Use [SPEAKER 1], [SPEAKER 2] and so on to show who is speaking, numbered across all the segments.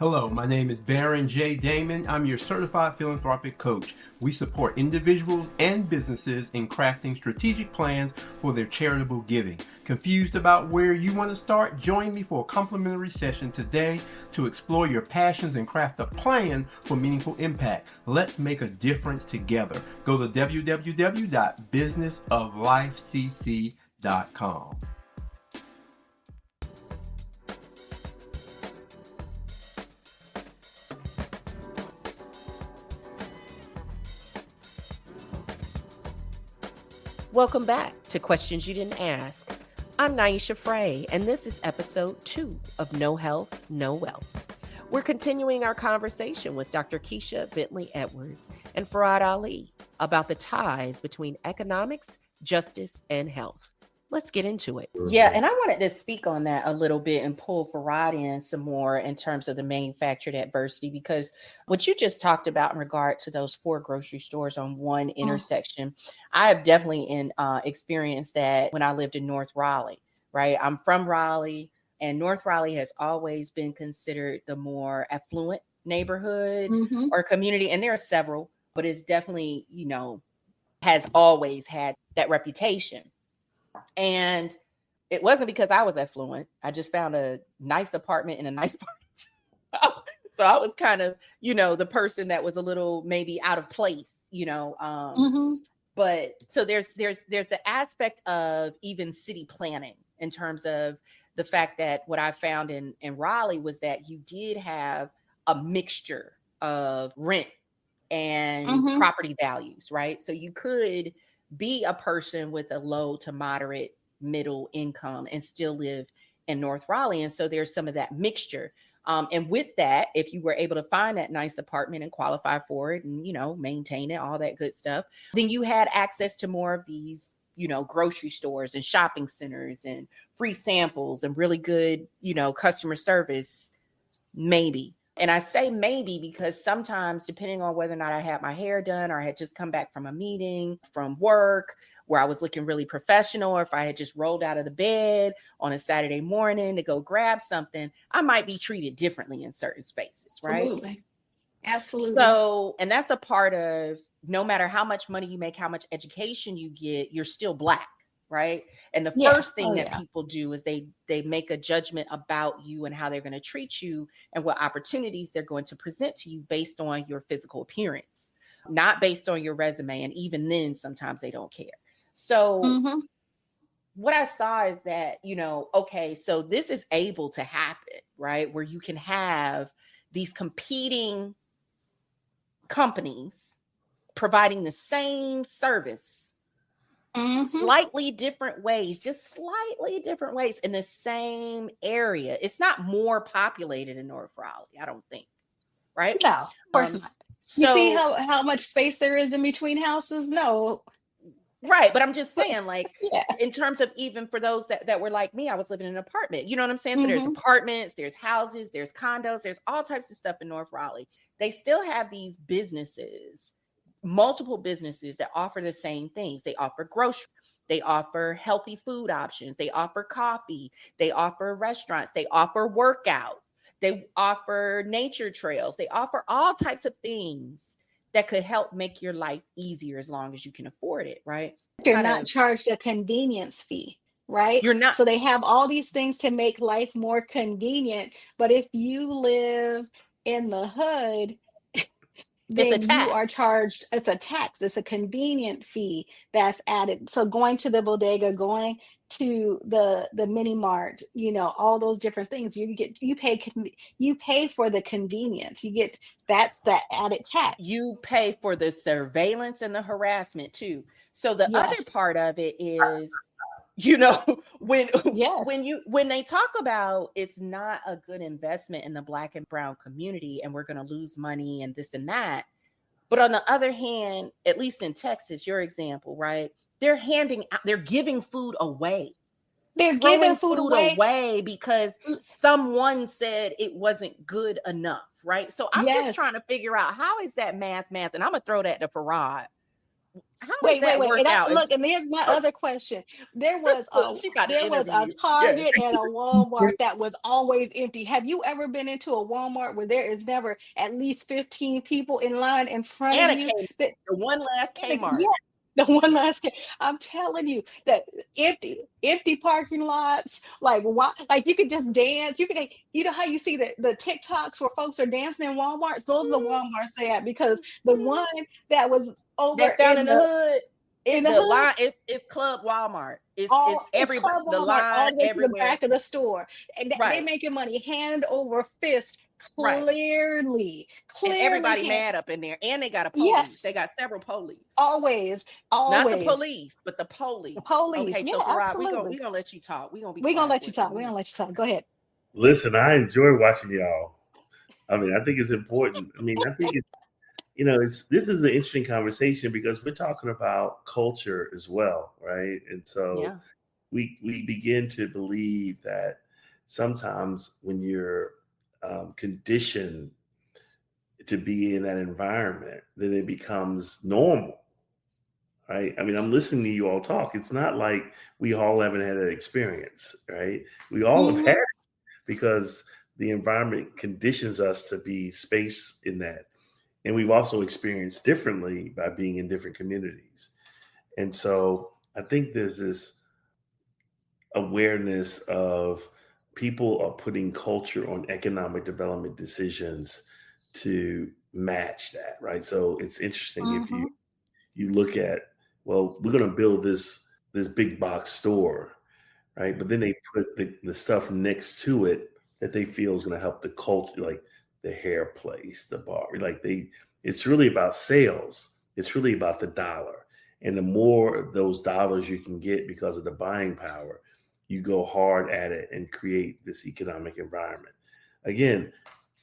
[SPEAKER 1] Hello, my name is Baron J. Damon. I'm your certified philanthropic coach. We support individuals and businesses in crafting strategic plans for their charitable giving. Confused about where you want to start? Join me for a complimentary session today to explore your passions and craft a plan for meaningful impact. Let's make a difference together. Go to www.businessoflifecc.com.
[SPEAKER 2] Welcome back to Questions You Didn't Ask. I'm Niasha Fray, and this is episode 2 of No Health, No Wealth. We're continuing our conversation with Dr. Keisha Bentley-Edwards and Farad Ali about the ties between economics, justice, and health. Let's get into it. Yeah, and I wanted to speak on that a little bit and pull Farad in some more in terms of the manufactured adversity, because what you just talked about in regard to those 4 grocery stores on one intersection, I have definitely experienced that when I lived in North Raleigh, right? I'm from Raleigh, and North Raleigh has always been considered the more affluent neighborhood or community. And there are several, but it's definitely, has always had that reputation. And it wasn't because I was affluent. I just found a nice apartment in a nice part. So I was kind of, the person that was a little maybe out of place, But so there's the aspect of even city planning in terms of the fact that what I found in Raleigh was that you did have a mixture of rent and property values, right? So you could be a person with a low to moderate middle income and still live in North Raleigh. And so there's some of that mixture. And with that, if you were able to find that nice apartment and qualify for it and, maintain it, all that good stuff, then you had access to more of these, grocery stores and shopping centers and free samples and really good, customer service, maybe. And I say maybe because sometimes, depending on whether or not I had my hair done or I had just come back from a meeting from work where I was looking really professional, or if I had just rolled out of the bed on a Saturday morning to go grab something, I might be treated differently in certain spaces, right?
[SPEAKER 3] Absolutely.
[SPEAKER 2] So, and that's a part of no matter how much money you make, how much education you get, you're still Black. Right. And the first thing that people do is they make a judgment about you and how they're going to treat you and what opportunities they're going to present to you based on your physical appearance, not based on your resume. And even then, sometimes they don't care. So what I saw is that, okay, so this is able to happen, right? Where you can have these competing companies providing the same service. Slightly different ways, just slightly different ways in the same area. It's not more populated in North Raleigh, I don't think. Right?
[SPEAKER 3] No, of course not. You see how much space there is in between houses? No.
[SPEAKER 2] Right. But I'm just saying, like, in terms of even for those that were like me, I was living in an apartment. You know what I'm saying? So there's apartments, there's houses, there's condos, there's all types of stuff in North Raleigh. They still have these businesses, multiple businesses that offer the same things. They offer groceries, they offer healthy food options, they offer coffee, they offer restaurants, they offer workout, they offer nature trails, they offer all types of things that could help make your life easier as long as you can afford it, right?
[SPEAKER 3] You're not charged a convenience fee, right?
[SPEAKER 2] You're not.
[SPEAKER 3] So they have all these things to make life more convenient. But if you live in the hood, then you are charged, it's a tax, it's a convenient fee that's added. So going to the bodega, going to the mini mart, all those different things, you pay for the convenience. That's the added tax.
[SPEAKER 2] You pay for the surveillance and the harassment too. So the other part of it is, when they talk about it's not a good investment in the Black and brown community and we're going to lose money and this and that. But on the other hand, at least in Texas, your example, right? They're giving food away.
[SPEAKER 3] They're giving food
[SPEAKER 2] away because someone said it wasn't good enough, right? So I'm just trying to figure out, how is that math? And I'm going to throw that to Farad. How does that
[SPEAKER 3] Wait.
[SPEAKER 2] work out?
[SPEAKER 3] Look, and there's my other question. There was a
[SPEAKER 2] She about to
[SPEAKER 3] there was
[SPEAKER 2] interview
[SPEAKER 3] a
[SPEAKER 2] you. Yeah.
[SPEAKER 3] Target and a Walmart that was always empty. Have you ever been into a Walmart where there is never at least 15 people in line in front of
[SPEAKER 2] And a
[SPEAKER 3] you?
[SPEAKER 2] Kmart,
[SPEAKER 3] That
[SPEAKER 2] the one last Kmart.
[SPEAKER 3] yeah, the one last I'm telling you that empty parking lots. Like why? Like you could just dance. You could, you know how you see the TikToks where folks are dancing in Walmarts. Those are the Walmarts they at, because the one that was over
[SPEAKER 2] That's down in the hood.
[SPEAKER 3] in the
[SPEAKER 2] The
[SPEAKER 3] hood,
[SPEAKER 2] line, it's Club Walmart. It's
[SPEAKER 3] it's
[SPEAKER 2] everybody,
[SPEAKER 3] Club
[SPEAKER 2] the
[SPEAKER 3] Walmart
[SPEAKER 2] line
[SPEAKER 3] all the way to the
[SPEAKER 2] everywhere.
[SPEAKER 3] back of the store, and they
[SPEAKER 2] Right,
[SPEAKER 3] making money hand over fist,
[SPEAKER 2] right. And
[SPEAKER 3] clearly
[SPEAKER 2] everybody
[SPEAKER 3] hand.
[SPEAKER 2] mad up in there. And they got a police.
[SPEAKER 3] Yes,
[SPEAKER 2] They got several police.
[SPEAKER 3] always,
[SPEAKER 2] Not the
[SPEAKER 3] always
[SPEAKER 2] police, but the
[SPEAKER 3] the
[SPEAKER 2] police.
[SPEAKER 3] police.
[SPEAKER 2] Okay,
[SPEAKER 3] Yeah,
[SPEAKER 2] so Farad,
[SPEAKER 3] absolutely.
[SPEAKER 2] we gonna let you talk. We gonna be
[SPEAKER 3] We're gonna
[SPEAKER 2] quiet
[SPEAKER 3] let
[SPEAKER 2] for
[SPEAKER 3] you
[SPEAKER 2] a second.
[SPEAKER 3] talk. We're gonna let you talk. Go ahead.
[SPEAKER 4] Listen, I enjoy watching y'all. I mean, I think it's important. I mean, I think it's, this is an interesting conversation because we're talking about culture as well, right? And so
[SPEAKER 2] Yeah.
[SPEAKER 4] we begin to believe that sometimes when you're conditioned to be in that environment, then it becomes normal, right? I mean, I'm listening to you all talk. It's not like we all haven't had that experience, right? We all have had
[SPEAKER 3] Mhm.
[SPEAKER 4] it because the environment conditions us to be space in that. And we've also experienced differently by being in different communities. And so I think there's this awareness of people are putting culture on economic development decisions to match that, right? So it's interesting if you
[SPEAKER 3] Mhm.
[SPEAKER 4] look at, well, we're going to build this big box store, right? But then they put the stuff next to it that they feel is going to help the culture, like the hair place, the bar, it's really about sales. It's really about the dollar. And the more of those dollars you can get because of the buying power, you go hard at it and create this economic environment. Again,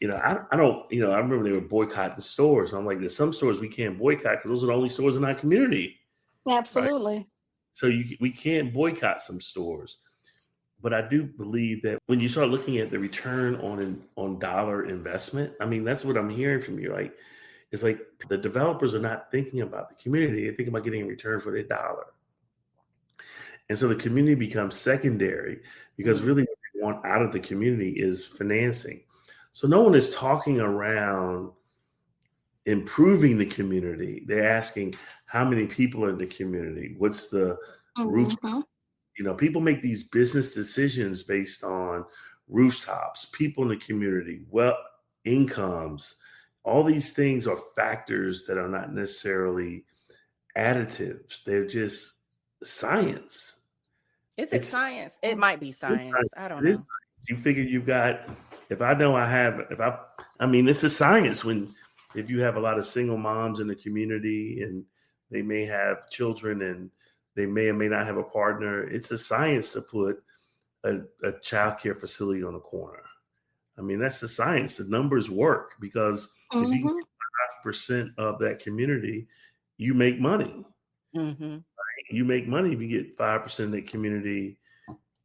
[SPEAKER 4] I don't, I remember they were boycotting stores. I'm like, there's some stores we can't boycott because those are the only stores in our community, right?
[SPEAKER 3] Absolutely.
[SPEAKER 4] So we can't boycott some stores. But I do believe that when you start looking at the return on dollar investment, I mean, that's what I'm hearing from you. Like, it's like the developers are not thinking about the community; they're thinking about getting a return for their dollar, and so the community becomes secondary because really what they want out of the community is financing. So no one is talking around improving the community. They're asking how many people are in the community, what's the roof.
[SPEAKER 3] Mhm.
[SPEAKER 4] People make these business decisions based on rooftops, people in the community, incomes. All these things are factors that are not necessarily additives. They're just science.
[SPEAKER 2] Is it
[SPEAKER 4] It's,
[SPEAKER 2] science? It might be
[SPEAKER 4] it's science.
[SPEAKER 2] science. I don't
[SPEAKER 4] It is
[SPEAKER 2] know.
[SPEAKER 4] science. You figure you've got, if I know I have, I mean, this is science if you have a lot of single moms in the community and they may have children and they may or may not have a partner, it's a science to put a child care facility on a corner. I mean, that's the science. The numbers work because if you can
[SPEAKER 3] Mhm.
[SPEAKER 4] get 5% of that community, you make money.
[SPEAKER 2] Mm-hmm.
[SPEAKER 4] You make money if you get 5% of that community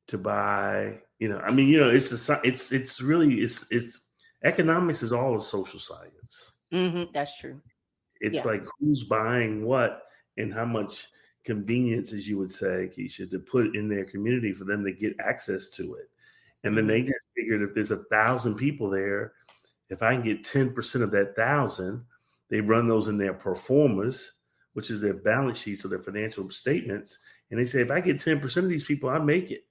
[SPEAKER 4] to buy. I mean, it's really it's economics is all a social science.
[SPEAKER 2] Mm-hmm. That's true.
[SPEAKER 4] It's
[SPEAKER 2] Yeah.
[SPEAKER 4] like who's buying what and how much convenience, as you would say, Keisha, to put in their community for them to get access to it. And then they just figured if there's 1,000 people there, if I can get 10% of that 1,000, they run those in their performers, which is their balance sheets or their financial statements. And they say, if I get 10% of these people, I make it.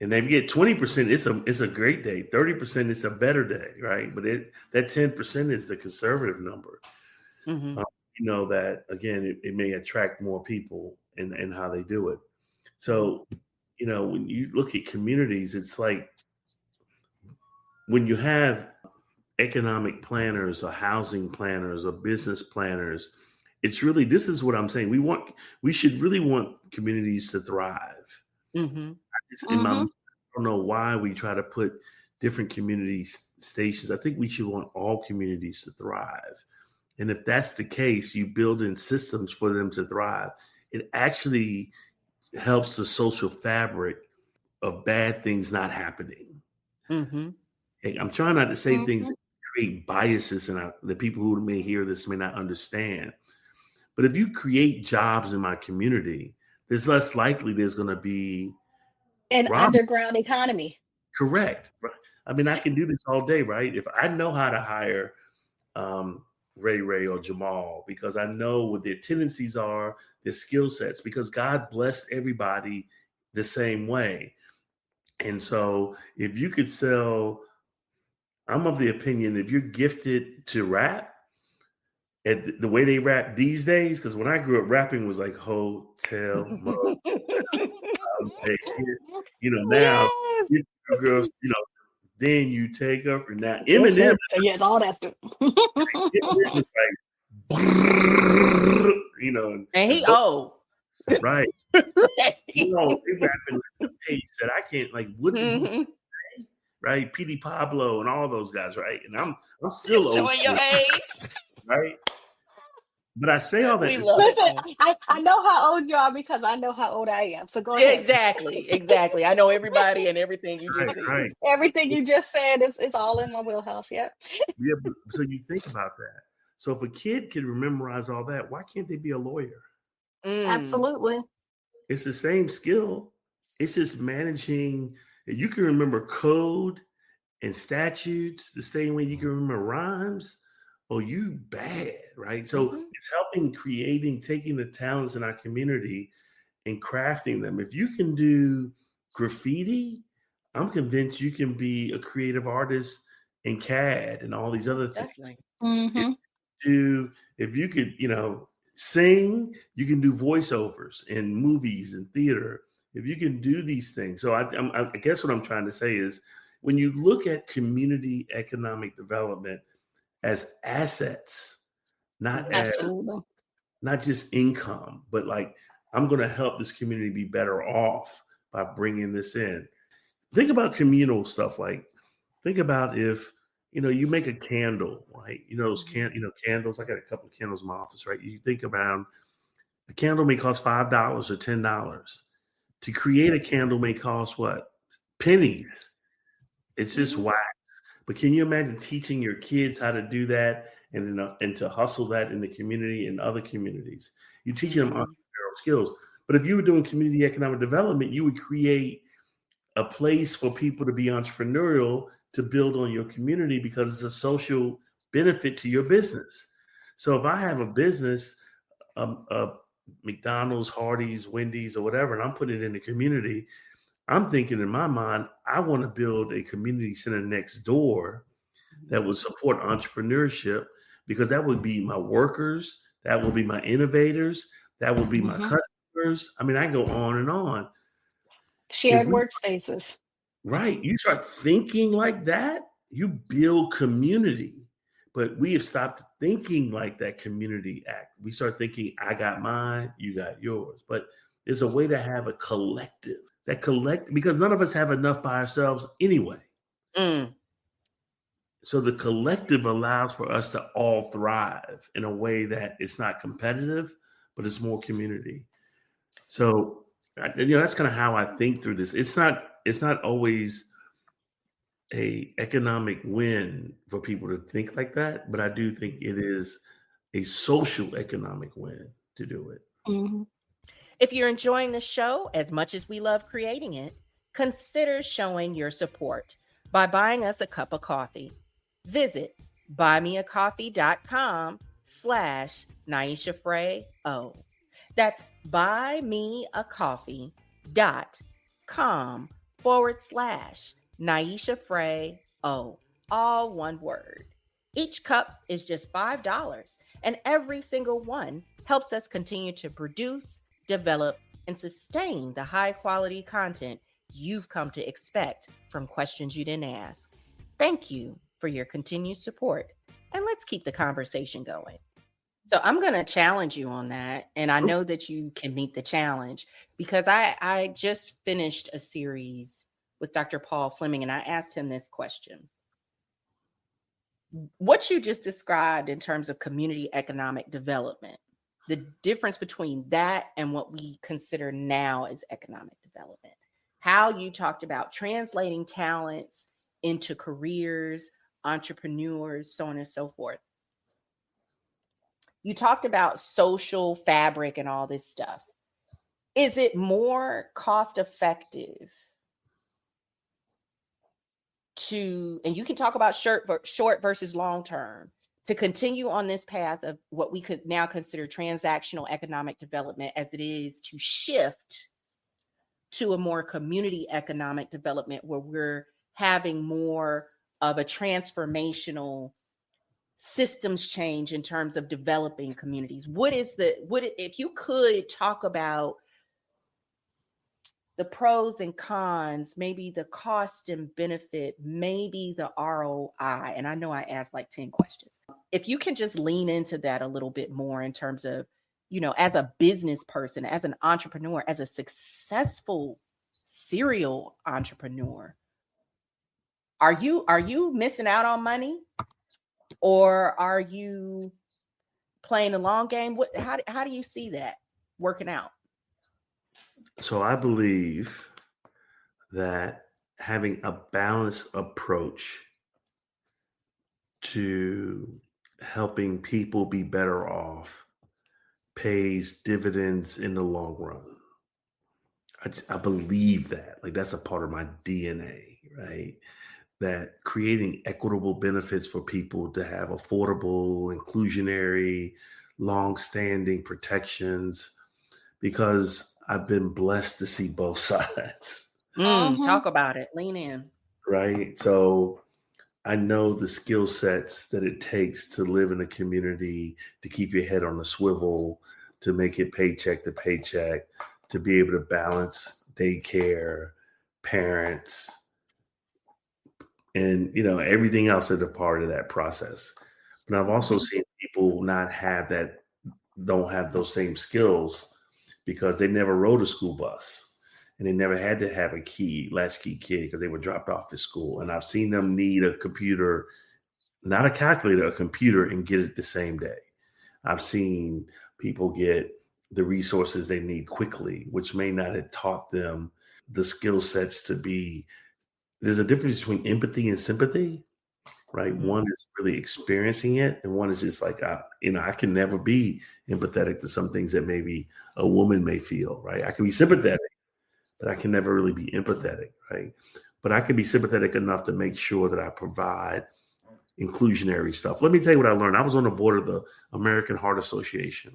[SPEAKER 4] And they get 20%, it's a great day. 30% is a better day, right? But that 10% is the conservative number.
[SPEAKER 2] Mm-hmm.
[SPEAKER 4] That again, it may attract more people in how they do it. So, when you look at communities, it's like when you have economic planners or housing planners or business planners, this is what I'm saying. We should really want communities to thrive.
[SPEAKER 2] Mm-hmm.
[SPEAKER 4] I
[SPEAKER 3] Mhm.
[SPEAKER 4] don't know why we try to put different community stations. I think we should want all communities to thrive. And if that's the case, you build in systems for them to thrive. It actually helps the social fabric of bad things not happening.
[SPEAKER 2] Mm-hmm.
[SPEAKER 4] I'm trying not to say things
[SPEAKER 3] Mhm.
[SPEAKER 4] that create biases in the people who may hear this may not understand. But if you create jobs in my community, there's less likely there's going to be
[SPEAKER 3] An
[SPEAKER 4] robbery.
[SPEAKER 3] underground economy.
[SPEAKER 4] Correct. I mean, I can do this all day, right? If I know how to hire Ray or Jamal, because I know what their tendencies are, their skill sets, because God blessed everybody the same way. And so if you could sell, I'm of the opinion, if you're gifted to rap, and the way they rap these days, because when I grew up, rapping was like hotel, now
[SPEAKER 2] Yes.
[SPEAKER 4] girls, then you take her for now. Eminem,
[SPEAKER 3] Yes, all that stuff.
[SPEAKER 4] Eminem is like,
[SPEAKER 2] And he old.
[SPEAKER 4] right. They rapping at the pace that I can't, like, what did he say? Right? P.D. Pablo and all those guys, right? And I'm still old,
[SPEAKER 2] showing your age.
[SPEAKER 4] right? But I say all that.
[SPEAKER 3] Listen, I know how old you are because I know how old I am. So go ahead.
[SPEAKER 2] Exactly. I know everybody and everything you just said.
[SPEAKER 4] Right.
[SPEAKER 3] Everything you just said is all in my wheelhouse. Yep.
[SPEAKER 4] Yeah, so you think about that. So if a kid can memorize all that, why can't they be a lawyer?
[SPEAKER 3] Absolutely.
[SPEAKER 4] It's the same skill. It's just managing. You can remember code and statutes the same way you can remember rhymes. Oh, you bad, right? So it's helping taking the talents in our community and crafting them. If you can do graffiti, I'm convinced you can be a creative artist in CAD and all these other things.
[SPEAKER 3] Mm-hmm.
[SPEAKER 4] If you could, sing, you can do voiceovers in movies and theater. If you can do these things. So I guess what I'm trying to say is when you look at community economic development as assets, not just income, but like, I'm going to help this community be better off by bringing this in. Think about communal stuff. Like, think about if, you make a candle, right? Those candles. I got a couple of candles in my office, right? You think about a candle may cost $5 or $10. To create a candle may cost what? Pennies. It's just wax. But can you imagine teaching your kids how to do that and to hustle that in the community and other communities? You're teaching them entrepreneurial skills. But if you were doing community economic development, you would create a place for people to be entrepreneurial, to build on your community, because it's a social benefit to your business. So if I have a business, McDonald's, Hardee's, Wendy's, or whatever, and I'm putting it in the community, I'm thinking in my mind, I want to build a community center next door that would support entrepreneurship, because that would be my workers, that will be my innovators, that will be my customers. I mean, I go on and on.
[SPEAKER 3] Shared workspaces.
[SPEAKER 4] Right. You start thinking like that, you build community. But we have stopped thinking like that community act. We start thinking, I got mine, you got yours. But there's a way to have a collective. Because none of us have enough by ourselves anyway. So the collective allows for us to all thrive in a way that it's not competitive, but it's more community. So, that's kind of how I think through this. It's not always a economic win for people to think like that, but I do think it is a social economic win to do it.
[SPEAKER 2] If you're enjoying the show as much as we love creating it, consider showing your support by buying us a cup of coffee. Visit buymeacoffee.com/Niasha Fray. That's buymeacoffee.com/Niasha Fray. All one word. Each cup is just $5, and every single one helps us continue to produce, develop, and sustain the high quality content you've come to expect from Questions You Didn't Ask. Thank you for your continued support, and let's keep the conversation going. So I'm going to challenge you on that, and I know that you can meet the challenge, because I just finished a series with Dr. Paul Fleming, and I asked him this question. What you just described in terms of community economic development, the difference between that and what we consider now as economic development, how you talked about translating talents into careers, entrepreneurs, so on and so forth. You talked about social fabric and all this stuff. Is it more cost effective to, and you can talk about short versus long term, to continue on this path of what we could now consider transactional economic development, as it is to shift to a more community economic development where we're having more of a transformational systems change in terms of developing communities? If you could talk about the pros and cons, maybe the cost and benefit, maybe the ROI. And I know I asked like 10 questions. If you can just lean into that a little bit more in terms of, as a business person, as an entrepreneur, as a successful serial entrepreneur, are you missing out on money, or are you playing the long game? How do you see that working out?
[SPEAKER 4] So I believe that having a balanced approach to helping people be better off pays dividends in the long run. I believe that, like, that's a part of my DNA, right? That creating equitable benefits for people to have affordable, inclusionary, long-standing protections, because I've been blessed to see both sides.
[SPEAKER 2] Talk about it. Lean in.
[SPEAKER 4] Right. So I know the skill sets that it takes to live in a community, to keep your head on a swivel, to make it paycheck to paycheck, to be able to balance daycare, parents, and everything else that's a part of that process. But I've also seen people not have that, don't have those same skills because they never rode a school bus and they never had to have a latchkey kid because they were dropped off at school. And I've seen them need a computer, not a calculator, a computer, and get it the same day. I've seen people get the resources they need quickly, which may not have taught them the skill sets to be. There's a difference between empathy and sympathy, right? One is really experiencing it, and one is just like, I can never be empathetic to some things that maybe a woman may feel, right? I can be sympathetic, but I can never really be empathetic, right? But I can be sympathetic enough to make sure that I provide inclusionary stuff. Let me tell you what I learned. I was on the board of the American Heart Association.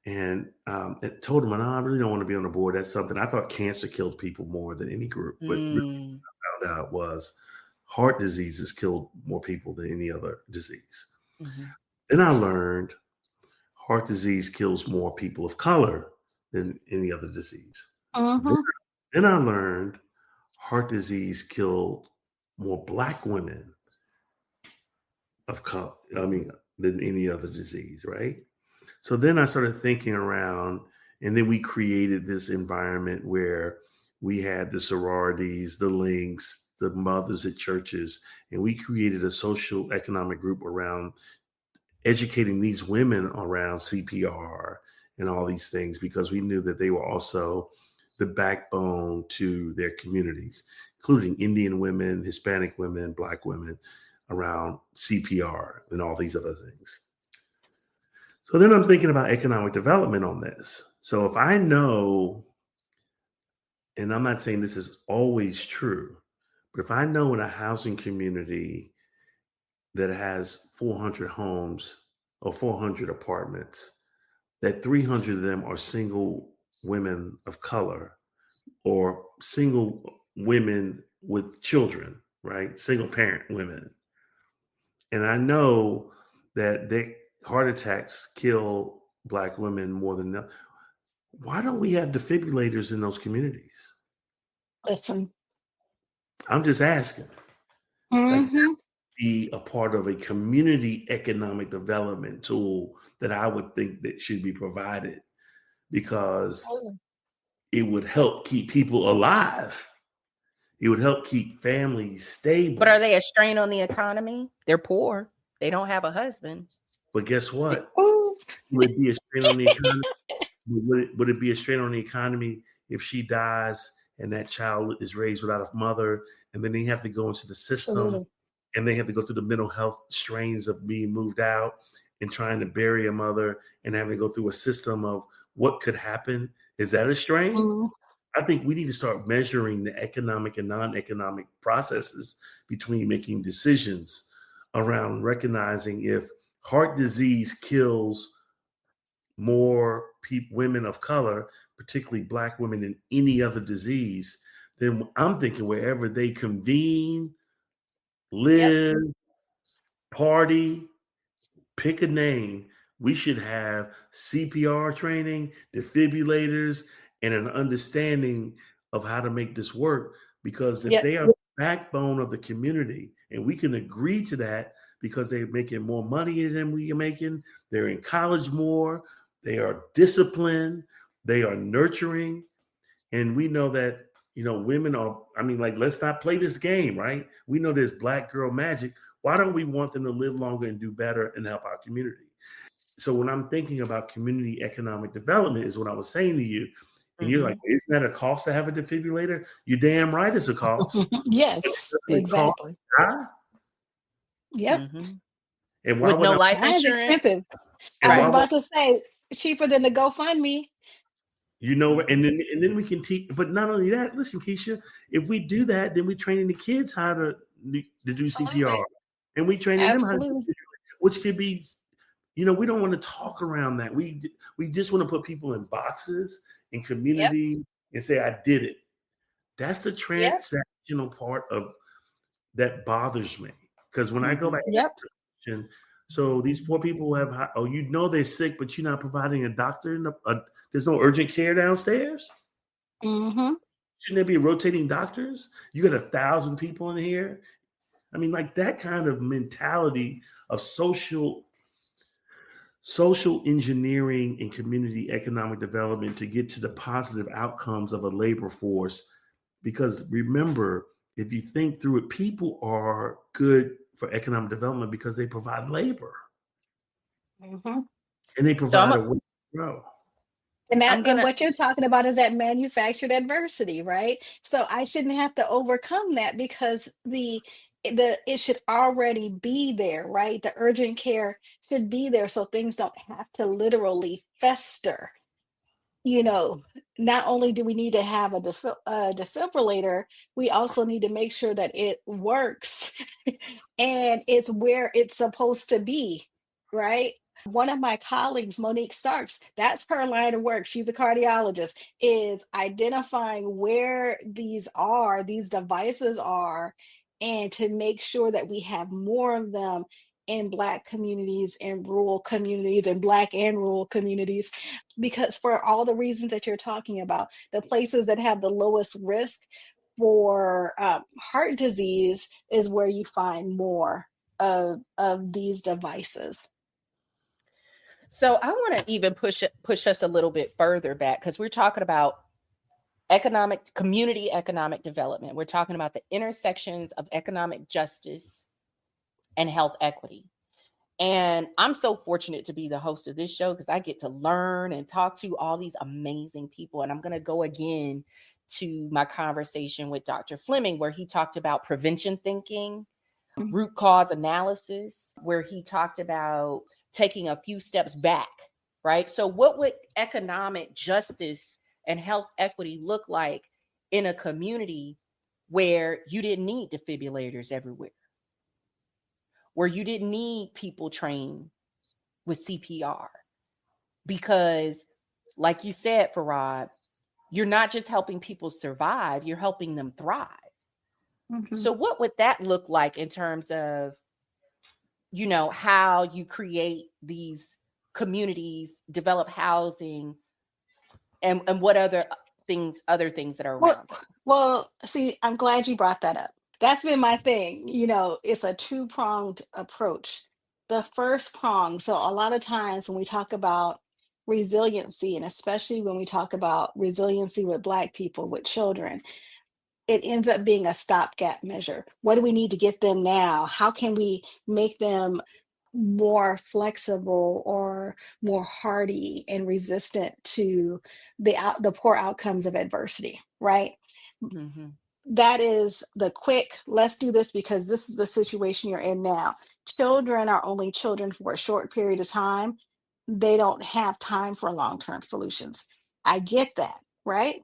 [SPEAKER 4] And it told them, I really don't want to be on the board. That's something. I thought cancer killed people more than any group. But really what I found out was heart diseases killed more people than any other disease. Then I learned heart disease kills more people of color than any other disease. Then I learned heart disease killed more Black women of color, than any other disease, right? So then I started thinking around, and then we created this environment where we had the sororities, the links, the mothers at churches, and we created a social economic group around educating these women around CPR and all these things, because we knew that they were also the backbone to their communities, including Indian women, Hispanic women, Black women, around CPR and all these other things. So then I'm thinking about economic development on this. So if I know, and I'm not saying this is always true, but if I know in a housing community that has 400 homes or 400 apartments, that 300 of them are single women of color or single women with children, right? Single parent women. And I know that heart attacks kill Black women more than that. Why don't we have defibrillators in those communities?
[SPEAKER 3] Listen,
[SPEAKER 4] I'm just asking. Like, be a part of a community economic development tool that I would think that should be provided, because it would help keep people alive. It would help keep families stable.
[SPEAKER 2] But are they a strain on the economy? They're poor. They don't have a husband.
[SPEAKER 4] But guess what? Would it be a strain on the economy? Would it be a strain on the economy if she dies and that child is raised without a mother, and then they have to go into the system and they have to go through the mental health strains of being moved out, and trying to bury a mother and having to go through a system of what could happen. Is that a strain?
[SPEAKER 3] Mhm.
[SPEAKER 4] I think we need to start measuring the economic and non-economic processes between making decisions around recognizing if heart disease kills more women of color, particularly Black women, than any other disease, then I'm thinking wherever they convene, live, party, pick a name, we should have CPR training, defibrillators, and an understanding of how to make this work. Because if
[SPEAKER 3] Yep.
[SPEAKER 4] they are the backbone of the community, and we can agree to that because they're making more money than we are making, they're in college more, they are disciplined, they are nurturing, and we know that women are, like, let's not play this game, right? We know there's Black girl magic. Why don't we want them to live longer and do better and help our community? So when I'm thinking about community economic development is what I was saying to you. And you're like, isn't that a cost to have a defibrillator? You're damn right it's a cost.
[SPEAKER 3] Yes, exactly. Yep.
[SPEAKER 4] And why
[SPEAKER 2] With
[SPEAKER 4] would
[SPEAKER 2] no
[SPEAKER 4] I,
[SPEAKER 2] life
[SPEAKER 3] That is
[SPEAKER 2] insurance.
[SPEAKER 3] expensive.
[SPEAKER 4] and
[SPEAKER 3] I was
[SPEAKER 4] why would,
[SPEAKER 3] about to say cheaper than the GoFundMe.
[SPEAKER 4] and then we can teach, but not only that, listen, Keisha, if we do that, then we're training the kids how to do
[SPEAKER 3] Absolutely.
[SPEAKER 4] CPR. And we training them how to do
[SPEAKER 3] Absolutely.
[SPEAKER 4] which could be, we don't want to talk around that. We just want to put people in boxes in community and say, I did it. That's the transactional part of that bothers me. Because when I go back to that question, so these poor people have, they're sick, but you're not providing a doctor. There's no urgent care downstairs.
[SPEAKER 3] Mm-hmm.
[SPEAKER 4] Shouldn't there be rotating doctors? You got 1,000 people in here. Like that kind of mentality of social engineering and community economic development to get to the positive outcomes of a labor force. Because remember, if you think through it, people are good for economic development because they provide labor.
[SPEAKER 3] Mm-hmm.
[SPEAKER 4] And they provide a way to grow.
[SPEAKER 3] And what you're talking about is that manufactured adversity, right? So I shouldn't have to overcome that because it should already be there, right? The urgent care should be there so things don't have to literally fester. Not only do we need to have a defibrillator, we also need to make sure that it works and it's where it's supposed to be, right? One of my colleagues, Monique Starks, that's her line of work. She's a cardiologist, is identifying where these devices are, and to make sure that we have more of them in Black communities, in rural communities, in Black and rural communities, because for all the reasons that you're talking about, the places that have the lowest risk for heart disease is where you find more of these devices.
[SPEAKER 2] So I want to even push us a little bit further back, because we're talking about community economic development. We're talking about the intersections of economic justice and health equity. And I'm so fortunate to be the host of this show because I get to learn and talk to all these amazing people. And I'm going to go again to my conversation with Dr. Fleming, where he talked about prevention thinking, root cause analysis, where he talked about taking a few steps back, right? So what would economic justice and health equity look like in a community where you didn't need defibrillators everywhere, where you didn't need people trained with CPR? Because like you said, Farad, you're not just helping people survive, you're helping them thrive. So what would that look like in terms of, how you create these communities, develop housing, and what other things that are around it?
[SPEAKER 3] Well, see, I'm glad you brought that up. That's been my thing. It's a two-pronged approach. The first prong, so a lot of times when we talk about resiliency, and especially when we talk about resiliency with Black people, with children, it ends up being a stopgap measure. What do we need to get them now? How can we make them more flexible or more hardy and resistant to the poor outcomes of adversity, right? that is the quick, let's do this because this is the situation you're in now. Children are only children for a short period of time. They don't have time for long-term solutions. I get that, right?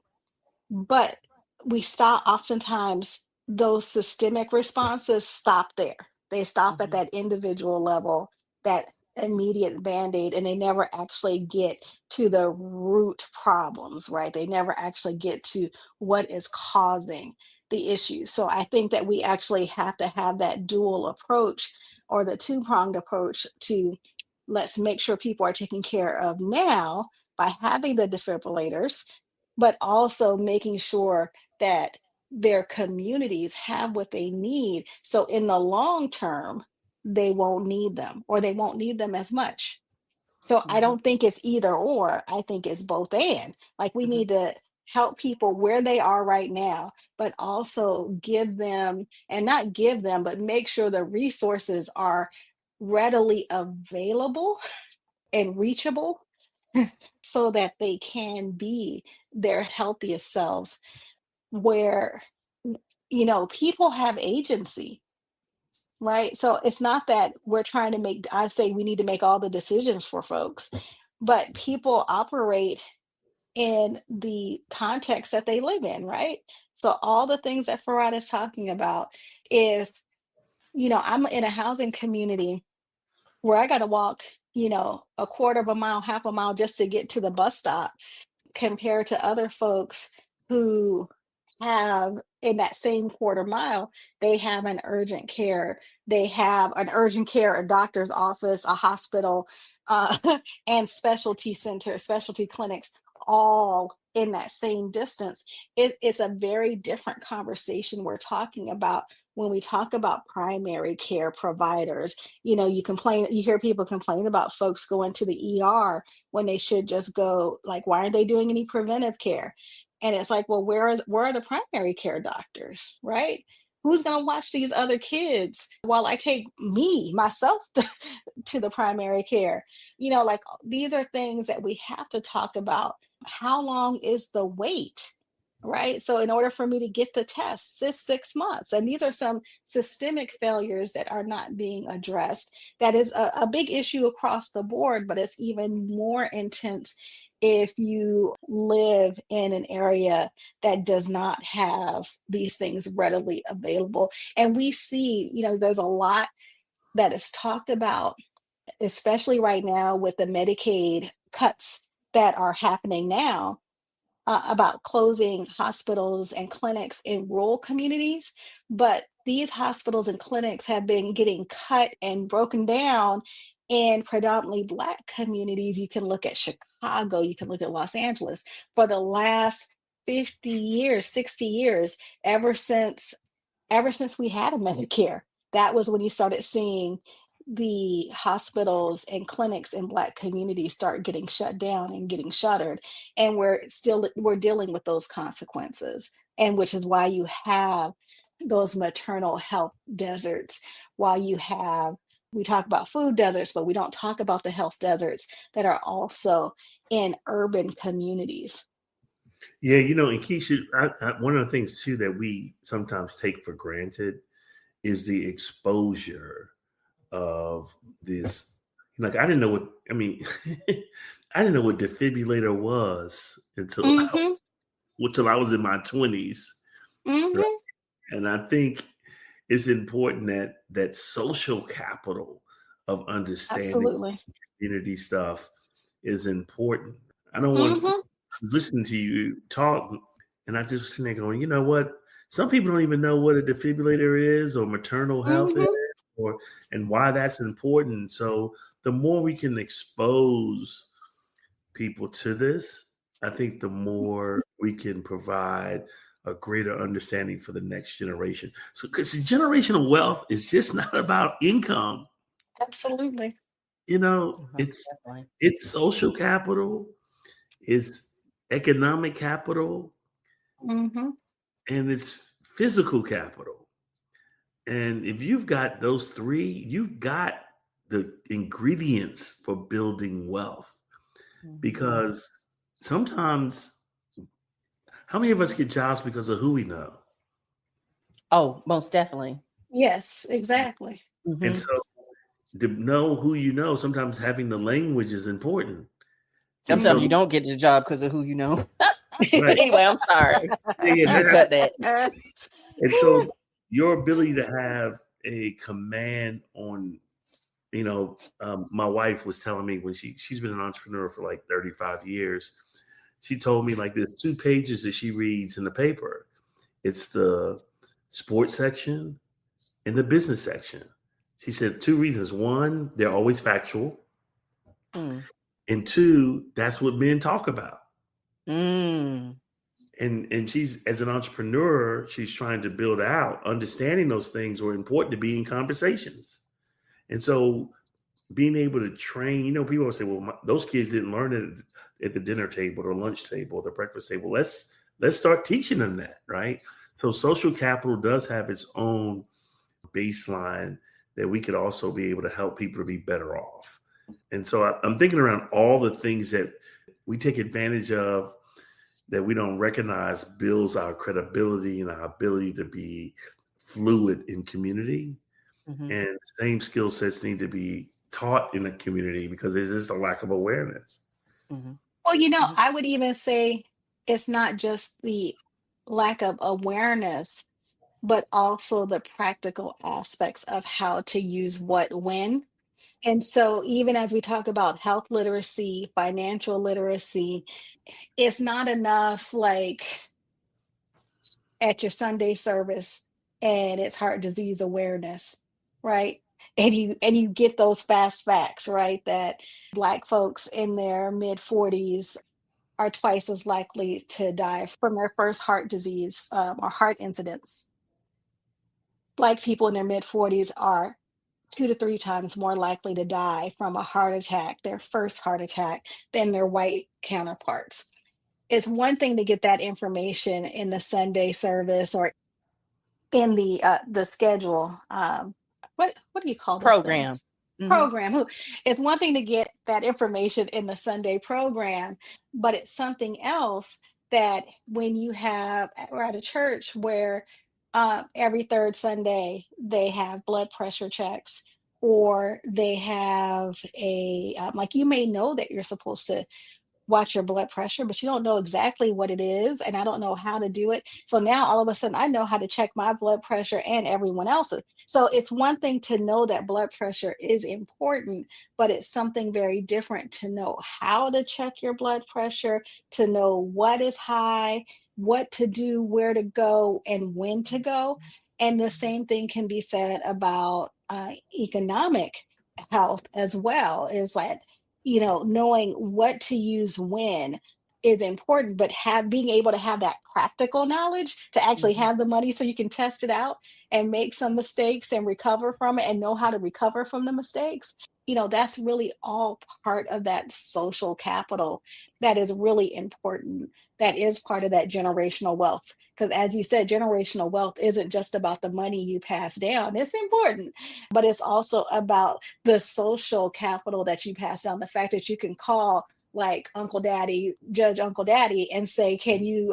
[SPEAKER 3] But we stop oftentimes those systemic responses stop there. They stop at
[SPEAKER 2] Mhm.
[SPEAKER 3] that individual level, that immediate band-aid, and they never actually get to the root problems, right? They never actually get to what is causing the issues. So I think that we actually have to have that dual approach or the two-pronged approach to let's make sure people are taken care of now by having the defibrillators, but also making sure that their communities have what they need. So in the long term, they won't need them or they won't need them as much. So I
[SPEAKER 2] Mhm.
[SPEAKER 3] don't think it's either or. I think it's both and. Like we
[SPEAKER 2] Mhm.
[SPEAKER 3] need to help people where they are right now, but also give them and not give them, but make sure the resources are readily available and reachable so that they can be their healthiest selves where people have agency, right? So it's not that we're trying to make, I say we need to make all the decisions for folks, but people operate in the context that they live in, right? So all the things that Farad is talking about, if I'm in a housing community where I got to walk a quarter of a mile, half a mile just to get to the bus stop, compared to other folks who have in that same quarter mile, they have an urgent care. They have an urgent care, a doctor's office, a hospital, uh, and specialty center, specialty clinics, all in that same distance. It's a very different conversation we're talking about when we talk about primary care providers. You hear people complain about folks going to the ER when they should just go, like, why aren't they doing any preventive care? And it's like, well, where are the primary care doctors, right? Who's going to watch these other kids while I take myself to the primary care? Like these are things that we have to talk about. How long is the wait? Right. So in order for me to get the test, it's 6 months. And these are some systemic failures that are not being addressed. That is a big issue across the board, but it's even more intense if you live in an area that does not have these things readily available. And we see, there's a lot that is talked about, especially right now with the Medicaid cuts that are happening now, about closing hospitals and clinics in rural communities. But these hospitals and clinics have been getting cut and broken down in predominantly Black communities. You can look at Chicago, you can look at Los Angeles for the last 50 years, 60 years, ever since we had a Medicare. That was when you started seeing the hospitals and clinics in Black communities start getting shut down and getting shuttered. And we're dealing with those consequences. And which is why you have those maternal health deserts, while we talk about food deserts, but we don't talk about the health deserts that are also in urban communities.
[SPEAKER 4] Yeah, and Keisha, one of the things too that we sometimes take for granted is the exposure of this. Like I didn't know what I mean. I didn't know what defibrillator was
[SPEAKER 3] Hmm.
[SPEAKER 4] until I was in my 20s. Right?
[SPEAKER 3] Hmm.
[SPEAKER 4] And I think it's important that social capital of understanding
[SPEAKER 3] Absolutely.
[SPEAKER 4] community stuff is important. I don't want
[SPEAKER 3] Hmm.
[SPEAKER 4] listening to you talk, and I just was sitting there going, you know what? Some people don't even know what a defibrillator is or maternal health is,
[SPEAKER 3] Hmm.
[SPEAKER 4] and why that's important. So the more we can expose people to this, I think the more we can provide a greater understanding for the next generation. So, because generational wealth is just not about income.
[SPEAKER 3] Absolutely.
[SPEAKER 2] Most
[SPEAKER 4] It's
[SPEAKER 2] definitely.
[SPEAKER 4] social capital, it's economic capital,
[SPEAKER 3] Mhm.
[SPEAKER 4] and it's physical capital. And if you've got those three, you've got the ingredients for building wealth.
[SPEAKER 2] Mhm.
[SPEAKER 4] Because sometimes, how many of us get jobs because of who we know?
[SPEAKER 2] Oh, most definitely.
[SPEAKER 3] Yes, exactly.
[SPEAKER 2] Mm-hmm.
[SPEAKER 4] And so to know who you know, sometimes having the language is important. And
[SPEAKER 2] Sometimes
[SPEAKER 4] so,
[SPEAKER 2] you don't get the job because of who you know.
[SPEAKER 4] right.
[SPEAKER 2] Anyway, I'm sorry.
[SPEAKER 4] Yeah,
[SPEAKER 2] You cut that.
[SPEAKER 4] and so your ability to have a command on, my wife was telling me when she's been an entrepreneur for like 35 years. She told me like there's 2 pages that she reads in the paper. It's the sports section and the business section. She said 2 reasons. One, they're always factual.
[SPEAKER 2] Mm.
[SPEAKER 4] And 2, that's what men talk about.
[SPEAKER 2] Mm.
[SPEAKER 4] And she's, as an entrepreneur, she's trying to build out understanding those things are important to be in conversations. And so being able to train, people will say, well, those kids didn't learn it at the dinner table or lunch table or the breakfast table. Let's start teaching them that, right? So social capital does have its own baseline that we could also be able to help people to be better off. And so I'm thinking around all the things that we take advantage of that we don't recognize builds our credibility and our ability to be fluid in community.
[SPEAKER 2] Mm-hmm.
[SPEAKER 4] And the same skill sets need to be taught in the community because there's just a lack of awareness.
[SPEAKER 2] Mm-hmm.
[SPEAKER 3] Well, I would even say it's not just the lack of awareness, but also the practical aspects of how to use what when. And so, even as we talk about health literacy, financial literacy, it's not enough like at your Sunday service and it's heart disease awareness, right? And you get those fast facts, right? That Black folks in their mid 40s are twice as likely to die from their first heart disease or heart incidents. Black people in their mid 40s are 2 to 3 times more likely to die from a heart attack, their first heart attack, than their white counterparts. It's one thing to get that information in the Sunday service or in the schedule. What do you call those
[SPEAKER 2] Program.
[SPEAKER 3] things?
[SPEAKER 2] Mm-hmm.
[SPEAKER 3] Program. It's one thing to get that information in the Sunday program, but it's something else that when you have or at a church where every third Sunday they have blood pressure checks, or they have a like you may know that you're supposed to watch your blood pressure, but you don't know exactly what it is. And I don't know how to do it. So now all of a sudden I know how to check my blood pressure and everyone else's. So it's one thing to know that blood pressure is important, but it's something very different to know how to check your blood pressure, to know what is high, what to do, where to go, and when to go. And the same thing can be said about economic health as well. Is like knowing what to use when is important, but being able to have that practical knowledge to actually
[SPEAKER 2] Mm-hmm.
[SPEAKER 3] have the money so you can test it out and make some mistakes and recover from it and know how to recover from the mistakes. That's really all part of that social capital that is really important. That is part of that generational wealth. Because as you said, generational wealth isn't just about the money you pass down. It's important, but it's also about the social capital that you pass down, the fact that you can call like Uncle Daddy, Judge Uncle Daddy, and say, can you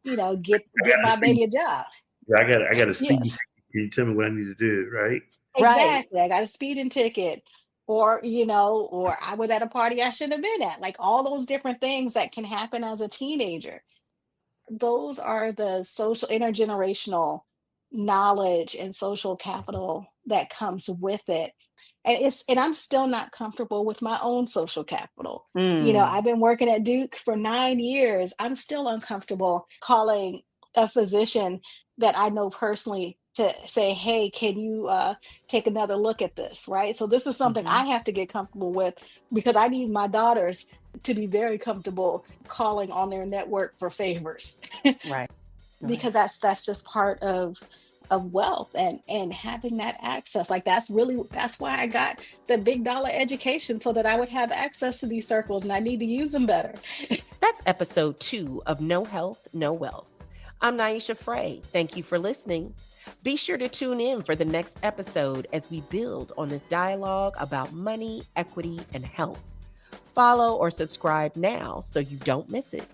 [SPEAKER 3] get my baby a job?
[SPEAKER 4] I got a speeding
[SPEAKER 3] Yes,
[SPEAKER 4] ticket. Can you tell me what I need to do? Right.
[SPEAKER 2] Right.
[SPEAKER 3] exactly. I got a speeding ticket. Or I was at a party I shouldn't have been at. Like all those different things that can happen as a teenager. Those are the social intergenerational knowledge and social capital that comes with it. And I'm still not comfortable with my own social capital.
[SPEAKER 2] Mm.
[SPEAKER 3] I've been working at Duke for 9 years. I'm still uncomfortable calling a physician that I know personally to say, hey, can you take another look at this? Right. So this is something
[SPEAKER 2] Mm-hmm.
[SPEAKER 3] I have to get comfortable with because I need my daughters to be very comfortable calling on their network for favors.
[SPEAKER 2] Right. Right.
[SPEAKER 3] Because that's just part of wealth and having that access. Like that's why I got the big dollar education, so that I would have access to these circles, and I need to use them better.
[SPEAKER 2] That's episode 2 of No Health, No Wealth. I'm Niasha Fray. Thank you for listening. Be sure to tune in for the next episode as we build on this dialogue about money, equity, and health. Follow or subscribe now so you don't miss it.